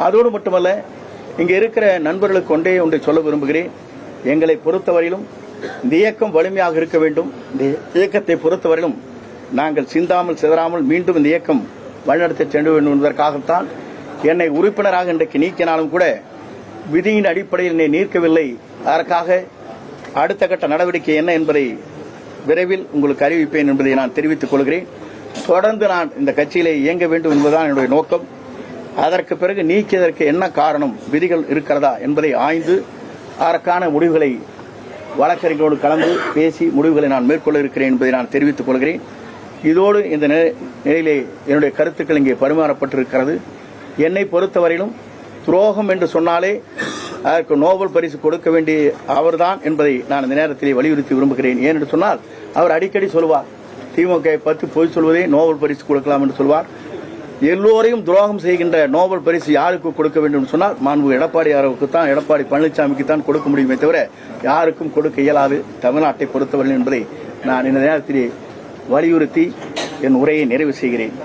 அதோடு மட்டுமல்ல, இங்கே இருக்கிற நண்பர்களுக்கு ஒன்றை சொல்ல விரும்புகிறேன். எங்களை பொறுத்தவரையிலும் இந்த இயக்கம் வலிமையாக இருக்க வேண்டும். இந்த இயக்கத்தை பொறுத்தவரையிலும் நாங்கள் சிந்தாமல் சிதறாமல் மீண்டும் இந்த இயக்கம் வழிநடத்த சென்று வேண்டும் என்பதற்காகத்தான் என்னை உறுப்பினராக இன்றைக்கு நீக்கினாலும் கூட விதியின் அடிப்படையில் என்னை நீக்கவில்லை. அதற்காக அடுத்த கட்ட நடவடிக்கை என்ன என்பதை விரைவில் உங்களுக்கு அறிவிப்பேன் என்பதை நான் தெரிவித்துக் கொள்கிறேன். தொடர்ந்து நான் இந்த கட்சியிலே இயங்க வேண்டும் என்பதுதான் என்னுடைய நோக்கம். அதற்கு பிறகு நீக்கியதற்கு என்ன காரணம், விதிகள் இருக்கிறதா என்பதை ஆய்ந்து அதற்கான முடிவுகளை வழக்கறிஞர்களோடு கலந்து பேசி முடிவுகளை நான் மேற்கொள்ள இருக்கிறேன் என்பதை நான் தெரிவித்துக் கொள்கிறேன். இதோடு இந்த நிலையிலே என்னுடைய கருத்துக்கள் இங்கே பரிமாறப்பட்டிருக்கிறது. என்னை பொறுத்தவரையிலும் துரோகம் என்று சொன்னாலே அதற்கு நோபல் பரிசு கொடுக்க வேண்டிய அவர்தான் என்பதை நான் இந்த நேரத்திலே வலியுறுத்தி விரும்புகிறேன். ஏனென்று சொன்னால் அவர் அடிக்கடி சொல்வார், திமுக பற்றி பொய் சொல்வதே நோபல் பரிசு கொடுக்கலாம் என்று சொல்வார். எல்லோரையும் துரோகம் செய்கின்ற நோபல் பரிசு யாருக்கு கொடுக்க வேண்டும் சொன்னால் மாண்பு எடப்பாடி பழனிசாமிக்கு தான் கொடுக்க முடியுமே தவிர யாருக்கும் கொடுக்க இயலாது தமிழ்நாட்டை பொறுத்தவரை என்பதை நான் இந்த நேரத்திலே வலியுறுத்தி என் உரையை நிறைவு செய்கிறேன்.